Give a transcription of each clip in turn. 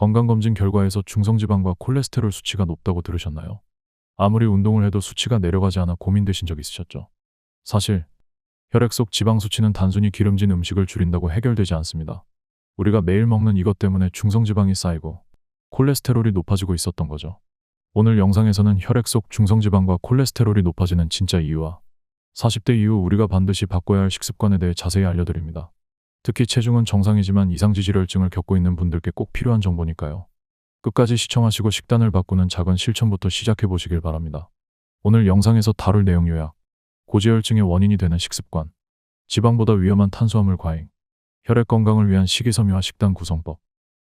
건강검진 결과에서 중성지방과 콜레스테롤 수치가 높다고 들으셨나요? 아무리 운동을 해도 수치가 내려가지 않아 고민되신 적 있으셨죠? 사실 혈액 속 지방 수치는 단순히 기름진 음식을 줄인다고 해결되지 않습니다. 우리가 매일 먹는 이것 때문에 중성지방이 쌓이고 콜레스테롤이 높아지고 있었던 거죠. 오늘 영상에서는 혈액 속 중성지방과 콜레스테롤이 높아지는 진짜 이유와 40대 이후 우리가 반드시 바꿔야 할 식습관에 대해 자세히 알려드립니다. 특히 체중은 정상이지만 이상지질혈증을 겪고 있는 분들께 꼭 필요한 정보니까요. 끝까지 시청하시고 식단을 바꾸는 작은 실천부터 시작해 보시길 바랍니다. 오늘 영상에서 다룰 내용 요약, 고지혈증의 원인이 되는 식습관, 지방보다 위험한 탄수화물 과잉, 혈액 건강을 위한 식이섬유와 식단 구성법,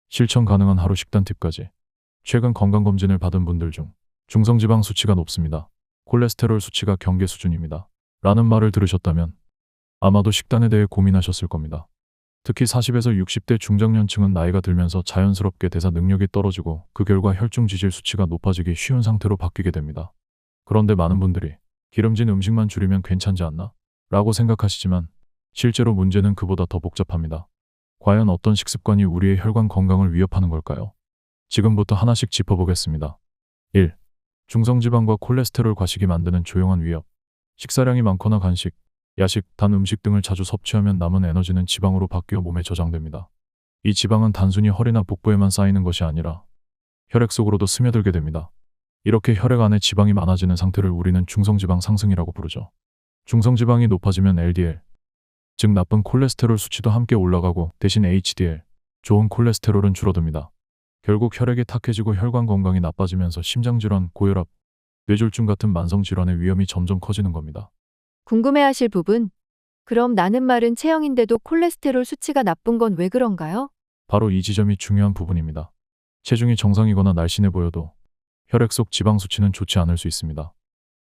실천 가능한 하루 식단 팁까지. 최근 건강검진을 받은 분들 중 중성지방 수치가 높습니다. 콜레스테롤 수치가 경계 수준입니다. 라는 말을 들으셨다면 아마도 식단에 대해 고민하셨을 겁니다. 특히 40에서 60대 중장년층은 나이가 들면서 자연스럽게 대사 능력이 떨어지고 그 결과 혈중 지질 수치가 높아지기 쉬운 상태로 바뀌게 됩니다. 그런데 많은 분들이 기름진 음식만 줄이면 괜찮지 않나? 라고 생각하시지만 실제로 문제는 그보다 더 복잡합니다. 과연 어떤 식습관이 우리의 혈관 건강을 위협하는 걸까요? 지금부터 하나씩 짚어보겠습니다. 1. 중성지방과 콜레스테롤 과식이 만드는 조용한 위협. 식사량이 많거나 간식, 야식, 단 음식 등을 자주 섭취하면 남은 에너지는 지방으로 바뀌어 몸에 저장됩니다. 이 지방은 단순히 허리나 복부에만 쌓이는 것이 아니라 혈액 속으로도 스며들게 됩니다. 이렇게 혈액 안에 지방이 많아지는 상태를 우리는 중성지방 상승이라고 부르죠. 중성지방이 높아지면 LDL, 즉 나쁜 콜레스테롤 수치도 함께 올라가고 대신 HDL, 좋은 콜레스테롤은 줄어듭니다. 결국 혈액이 탁해지고 혈관 건강이 나빠지면서 심장질환, 고혈압, 뇌졸중 같은 만성질환의 위험이 점점 커지는 겁니다. 궁금해하실 부분? 그럼 나는 마른 체형인데도 콜레스테롤 수치가 나쁜 건 왜 그런가요? 바로 이 지점이 중요한 부분입니다. 체중이 정상이거나 날씬해 보여도 혈액 속 지방 수치는 좋지 않을 수 있습니다.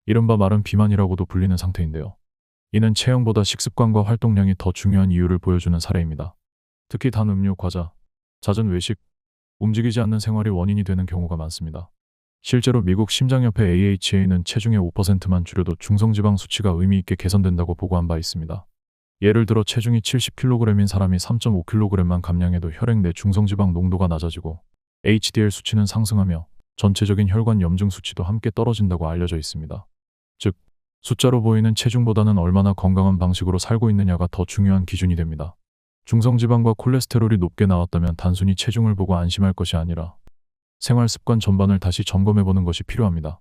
이른바 마른 비만이라고도 불리는 상태인데요. 이는 체형보다 식습관과 활동량이 더 중요한 이유를 보여주는 사례입니다. 특히 단 음료, 과자, 잦은 외식, 움직이지 않는 생활이 원인이 되는 경우가 많습니다. 실제로 미국 심장협회 AHA는 체중의 5%만 줄여도 중성지방 수치가 의미 있게 개선된다고 보고한 바 있습니다. 예를 들어 체중이 70kg인 사람이 3.5kg만 감량해도 혈액 내 중성지방 농도가 낮아지고 HDL 수치는 상승하며 전체적인 혈관 염증 수치도 함께 떨어진다고 알려져 있습니다. 즉, 숫자로 보이는 체중보다는 얼마나 건강한 방식으로 살고 있느냐가 더 중요한 기준이 됩니다. 중성지방과 콜레스테롤이 높게 나왔다면 단순히 체중을 보고 안심할 것이 아니라 생활 습관 전반을 다시 점검해보는 것이 필요합니다.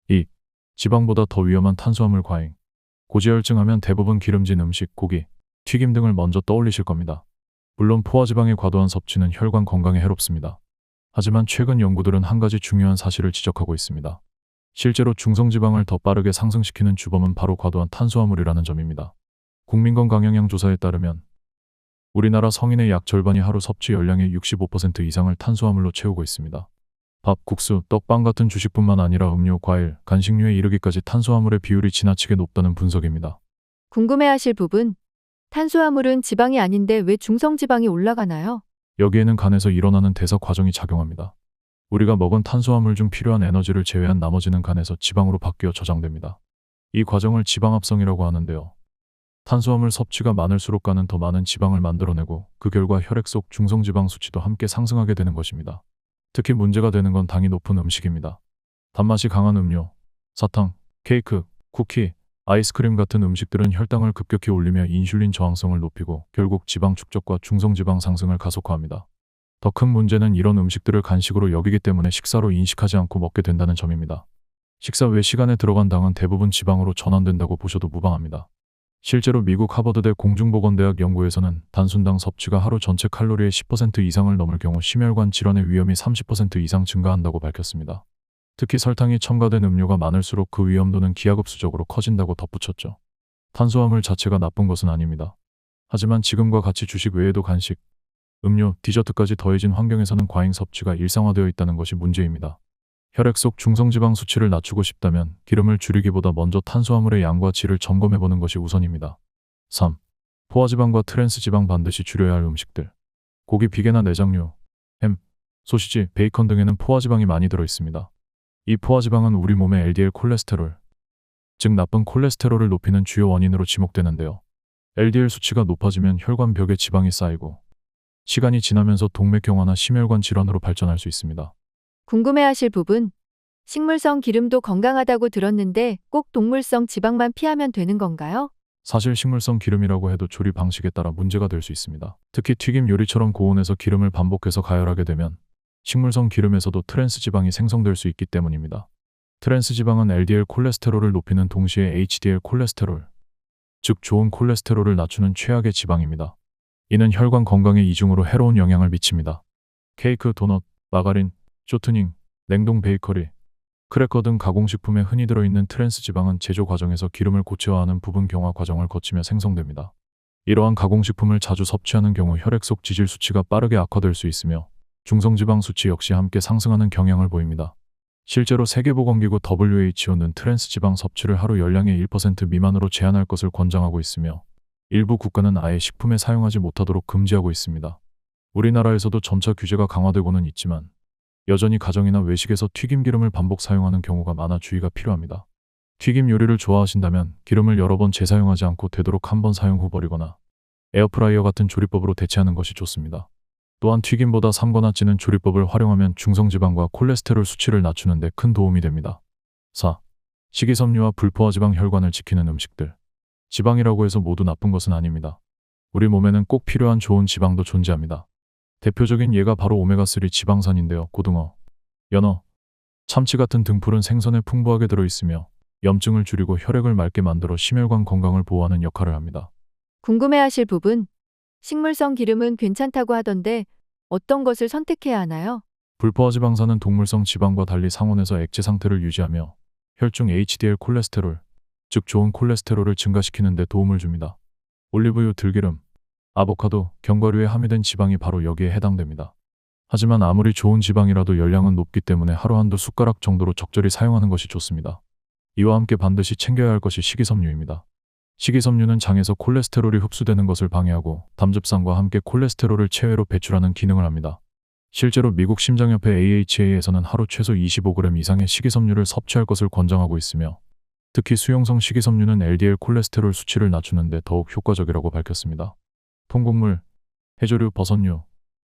2. 지방보다 더 위험한 탄수화물 과잉. 고지혈증 하면 대부분 기름진 음식, 고기, 튀김 등을 먼저 떠올리실 겁니다. 물론 포화지방의 과도한 섭취는 혈관 건강에 해롭습니다. 하지만 최근 연구들은 한 가지 중요한 사실을 지적하고 있습니다. 실제로 중성지방을 더 빠르게 상승시키는 주범은 바로 과도한 탄수화물이라는 점입니다. 국민건강영양 조사에 따르면 우리나라 성인의 약 절반이 하루 섭취 열량의 65% 이상을 탄수화물로 채우고 있습니다. 밥, 국수, 떡, 빵 같은 주식뿐만 아니라 음료, 과일, 간식류에 이르기까지 탄수화물의 비율이 지나치게 높다는 분석입니다. 궁금해하실 부분? 탄수화물은 지방이 아닌데 왜 중성지방이 올라가나요? 여기에는 간에서 일어나는 대사 과정이 작용합니다. 우리가 먹은 탄수화물 중 필요한 에너지를 제외한 나머지는 간에서 지방으로 바뀌어 저장됩니다. 이 과정을 지방합성이라고 하는데요. 탄수화물 섭취가 많을수록 간은 더 많은 지방을 만들어내고 그 결과 혈액 속 중성지방 수치도 함께 상승하게 되는 것입니다. 특히 문제가 되는 건 당이 높은 음식입니다. 단맛이 강한 음료, 사탕, 케이크, 쿠키, 아이스크림 같은 음식들은 혈당을 급격히 올리며 인슐린 저항성을 높이고 결국 지방 축적과 중성지방 상승을 가속화합니다. 더 큰 문제는 이런 음식들을 간식으로 여기기 때문에 식사로 인식하지 않고 먹게 된다는 점입니다. 식사 외 시간에 들어간 당은 대부분 지방으로 전환된다고 보셔도 무방합니다. 실제로 미국 하버드대 공중보건대학 연구에서는 단순당 섭취가 하루 전체 칼로리의 10% 이상을 넘을 경우 심혈관 질환의 위험이 30% 이상 증가한다고 밝혔습니다. 특히 설탕이 첨가된 음료가 많을수록 그 위험도는 기하급수적으로 커진다고 덧붙였죠. 탄수화물 자체가 나쁜 것은 아닙니다. 하지만 지금과 같이 주식 외에도 간식, 음료, 디저트까지 더해진 환경에서는 과잉 섭취가 일상화되어 있다는 것이 문제입니다. 혈액 속 중성지방 수치를 낮추고 싶다면 기름을 줄이기보다 먼저 탄수화물의 양과 질을 점검해보는 것이 우선입니다. 3. 포화지방과 트랜스지방 반드시 줄여야 할 음식들. 고기, 비계나 내장류, 햄, 소시지, 베이컨 등에는 포화지방이 많이 들어있습니다. 이 포화지방은 우리 몸의 LDL 콜레스테롤, 즉 나쁜 콜레스테롤을 높이는 주요 원인으로 지목되는데요. LDL 수치가 높아지면 혈관 벽에 지방이 쌓이고 시간이 지나면서 동맥경화나 심혈관 질환으로 발전할 수 있습니다. 궁금해하실 부분. 식물성 기름도 건강하다고 들었는데 꼭 동물성 지방만 피하면 되는 건가요? 사실 식물성 기름이라고 해도 조리 방식에 따라 문제가 될 수 있습니다. 특히 튀김 요리처럼 고온에서 기름을 반복해서 가열하게 되면 식물성 기름에서도 트랜스 지방이 생성될 수 있기 때문입니다. 트랜스 지방은 LDL 콜레스테롤을 높이는 동시에 HDL 콜레스테롤, 즉 좋은 콜레스테롤을 낮추는 최악의 지방입니다. 이는 혈관 건강에 이중으로 해로운 영향을 미칩니다. 케이크, 도넛, 마가린, 쇼트닝, 냉동 베이커리, 크래커 등 가공식품에 흔히 들어있는 트랜스 지방은 제조 과정에서 기름을 고체화하는 부분 경화 과정을 거치며 생성됩니다. 이러한 가공식품을 자주 섭취하는 경우 혈액 속 지질 수치가 빠르게 악화될 수 있으며 중성지방 수치 역시 함께 상승하는 경향을 보입니다. 실제로 세계보건기구 WHO는 트랜스 지방 섭취를 하루 열량의 1% 미만으로 제한할 것을 권장하고 있으며 일부 국가는 아예 식품에 사용하지 못하도록 금지하고 있습니다. 우리나라에서도 점차 규제가 강화되고는 있지만 여전히 가정이나 외식에서 튀김 기름을 반복 사용하는 경우가 많아 주의가 필요합니다. 튀김 요리를 좋아하신다면 기름을 여러 번 재사용하지 않고 되도록 한 번 사용 후 버리거나 에어프라이어 같은 조리법으로 대체하는 것이 좋습니다. 또한 튀김보다 삶거나 찌는 조리법을 활용하면 중성지방과 콜레스테롤 수치를 낮추는 데 큰 도움이 됩니다. 4. 식이섬유와 불포화지방 혈관을 지키는 음식들. 지방이라고 해서 모두 나쁜 것은 아닙니다. 우리 몸에는 꼭 필요한 좋은 지방도 존재합니다. 대표적인 예가 바로 오메가3 지방산인데요. 고등어, 연어, 참치 같은 등푸른 생선에 풍부하게 들어있으며 염증을 줄이고 혈액을 맑게 만들어 심혈관 건강을 보호하는 역할을 합니다. 궁금해하실 부분. 식물성 기름은 괜찮다고 하던데 어떤 것을 선택해야 하나요? 불포화지방산은 동물성 지방과 달리 상온에서 액체 상태를 유지하며 혈중 HDL 콜레스테롤, 즉 좋은 콜레스테롤을 증가시키는 데 도움을 줍니다. 올리브유, 들기름, 아보카도, 견과류에 함유된 지방이 바로 여기에 해당됩니다. 하지만 아무리 좋은 지방이라도 열량은 높기 때문에 하루 한두 숟가락 정도로 적절히 사용하는 것이 좋습니다. 이와 함께 반드시 챙겨야 할 것이 식이섬유입니다. 식이섬유는 장에서 콜레스테롤이 흡수되는 것을 방해하고 담즙산과 함께 콜레스테롤을 체외로 배출하는 기능을 합니다. 실제로 미국 심장협회 AHA에서는 하루 최소 25g 이상의 식이섬유를 섭취할 것을 권장하고 있으며 특히 수용성 식이섬유는 LDL 콜레스테롤 수치를 낮추는 데 더욱 효과적이라고 밝혔습니다. 통곡물, 해조류, 버섯류,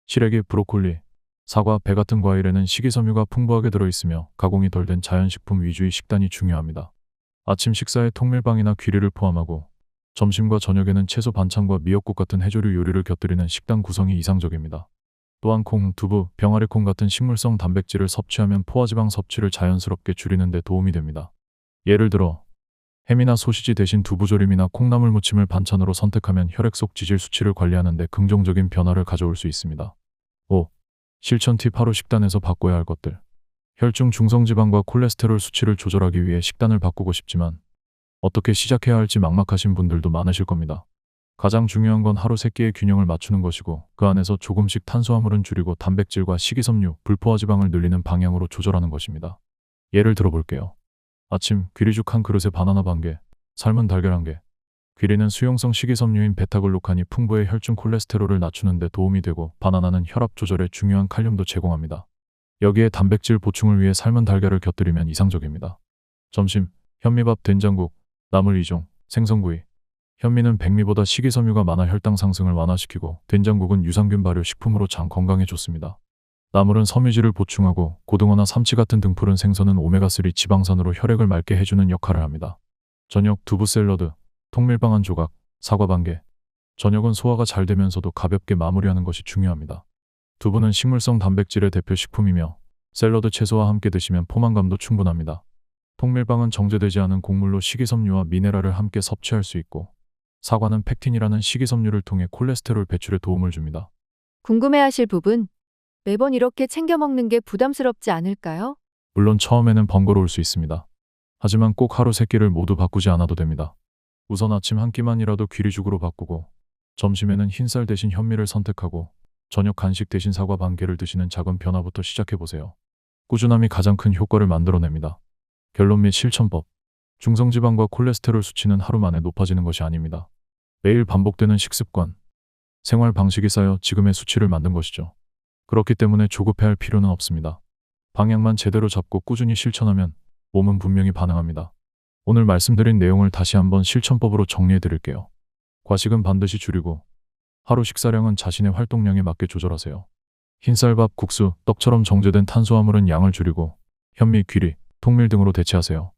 시래기, 브로콜리, 사과, 배 같은 과일에는 식이섬유가 풍부하게 들어있으며 가공이 덜 된 자연식품 위주의 식단이 중요합니다. 아침 식사에 통밀빵이나 귀리를 포함하고 점심과 저녁에는 채소 반찬과 미역국 같은 해조류 요리를 곁들이는 식단 구성이 이상적입니다. 또한 콩, 두부, 병아리콩 같은 식물성 단백질을 섭취하면 포화지방 섭취를 자연스럽게 줄이는 데 도움이 됩니다. 예를 들어 햄이나 소시지 대신 두부조림이나 콩나물 무침을 반찬으로 선택하면 혈액 속 지질 수치를 관리하는 데 긍정적인 변화를 가져올 수 있습니다. 5. 실천 팁. 하루 식단에서 바꿔야 할 것들. 혈중 중성지방과 콜레스테롤 수치를 조절하기 위해 식단을 바꾸고 싶지만 어떻게 시작해야 할지 막막하신 분들도 많으실 겁니다. 가장 중요한 건 하루 3끼의 균형을 맞추는 것이고 그 안에서 조금씩 탄수화물은 줄이고 단백질과 식이섬유, 불포화지방을 늘리는 방향으로 조절하는 것입니다. 예를 들어 볼게요. 아침 귀리죽 한 그릇에 바나나 반 개, 삶은 달걀 1개. 귀리는 수용성 식이섬유인 베타글루칸이 풍부해 혈중 콜레스테롤을 낮추는 데 도움이 되고 바나나는 혈압 조절에 중요한 칼륨도 제공합니다. 여기에 단백질 보충을 위해 삶은 달걀을 곁들이면 이상적입니다. 점심 현미밥, 된장국, 나물 2종, 생선구이. 현미는 백미보다 식이섬유가 많아 혈당 상승을 완화시키고 된장국은 유산균 발효 식품으로 장 건강에 좋습니다. 나물은 섬유질을 보충하고 고등어나 삼치 같은 등푸른 생선은 오메가3 지방산으로 혈액을 맑게 해주는 역할을 합니다. 저녁 두부 샐러드, 통밀빵 한 조각, 사과 반 개. 저녁은 소화가 잘 되면서도 가볍게 마무리하는 것이 중요합니다. 두부는 식물성 단백질의 대표 식품이며 샐러드 채소와 함께 드시면 포만감도 충분합니다. 통밀빵은 정제되지 않은 곡물로 식이섬유와 미네랄을 함께 섭취할 수 있고 사과는 팩틴이라는 식이섬유를 통해 콜레스테롤 배출에 도움을 줍니다. 궁금해하실 부분. 매번 이렇게 챙겨 먹는 게 부담스럽지 않을까요? 물론 처음에는 번거로울 수 있습니다. 하지만 꼭 하루 3끼를 모두 바꾸지 않아도 됩니다. 우선 아침 한 끼만이라도 귀리죽으로 바꾸고 점심에는 흰쌀 대신 현미를 선택하고 저녁 간식 대신 사과 반 개를 드시는 작은 변화부터 시작해보세요. 꾸준함이 가장 큰 효과를 만들어냅니다. 결론 및 실천법. 중성지방과 콜레스테롤 수치는 하루 만에 높아지는 것이 아닙니다. 매일 반복되는 식습관, 생활 방식이 쌓여 지금의 수치를 만든 것이죠. 그렇기 때문에 조급해할 필요는 없습니다. 방향만 제대로 잡고 꾸준히 실천하면 몸은 분명히 반응합니다. 오늘 말씀드린 내용을 다시 한번 실천법으로 정리해 드릴게요. 과식은 반드시 줄이고 하루 식사량은 자신의 활동량에 맞게 조절하세요. 흰쌀밥, 국수, 떡처럼 정제된 탄수화물은 양을 줄이고 현미, 귀리, 통밀 등으로 대체하세요.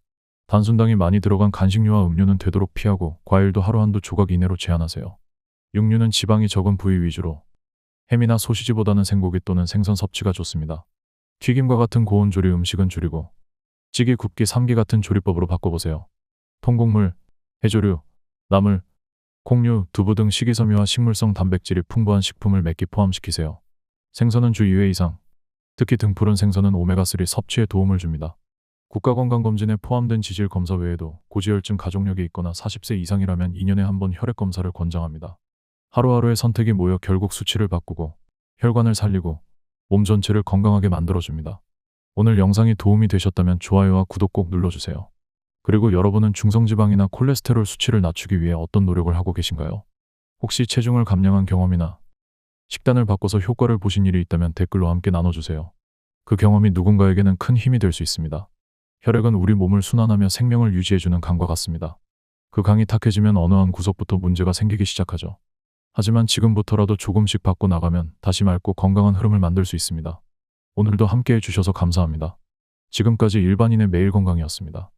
단순당이 많이 들어간 간식류와 음료는 되도록 피하고 과일도 하루 한두 조각 이내로 제한하세요. 육류는 지방이 적은 부위 위주로 햄이나 소시지보다는 생고기 또는 생선 섭취가 좋습니다. 튀김과 같은 고온 조리 음식은 줄이고 찌개, 굽기, 삶기 같은 조리법으로 바꿔보세요. 통곡물, 해조류, 나물, 콩류, 두부 등 식이섬유와 식물성 단백질이 풍부한 식품을 몇 끼 포함시키세요. 생선은 주 2회 이상, 특히 등푸른 생선은 오메가3 섭취에 도움을 줍니다. 국가건강검진에 포함된 지질 검사 외에도 고지혈증 가족력이 있거나 40세 이상이라면 2년에 한 번 혈액 검사를 권장합니다. 하루하루의 선택이 모여 결국 수치를 바꾸고 혈관을 살리고 몸 전체를 건강하게 만들어줍니다. 오늘 영상이 도움이 되셨다면 좋아요와 구독 꼭 눌러주세요. 그리고 여러분은 중성지방이나 콜레스테롤 수치를 낮추기 위해 어떤 노력을 하고 계신가요? 혹시 체중을 감량한 경험이나 식단을 바꿔서 효과를 보신 일이 있다면 댓글로 함께 나눠주세요. 그 경험이 누군가에게는 큰 힘이 될 수 있습니다. 혈액은 우리 몸을 순환하며 생명을 유지해주는 강과 같습니다. 그 강이 탁해지면 어느 한 구석부터 문제가 생기기 시작하죠. 하지만 지금부터라도 조금씩 바꿔 나가면 다시 맑고 건강한 흐름을 만들 수 있습니다. 오늘도 함께 해주셔서 감사합니다. 지금까지 일반인의 매일 건강이었습니다.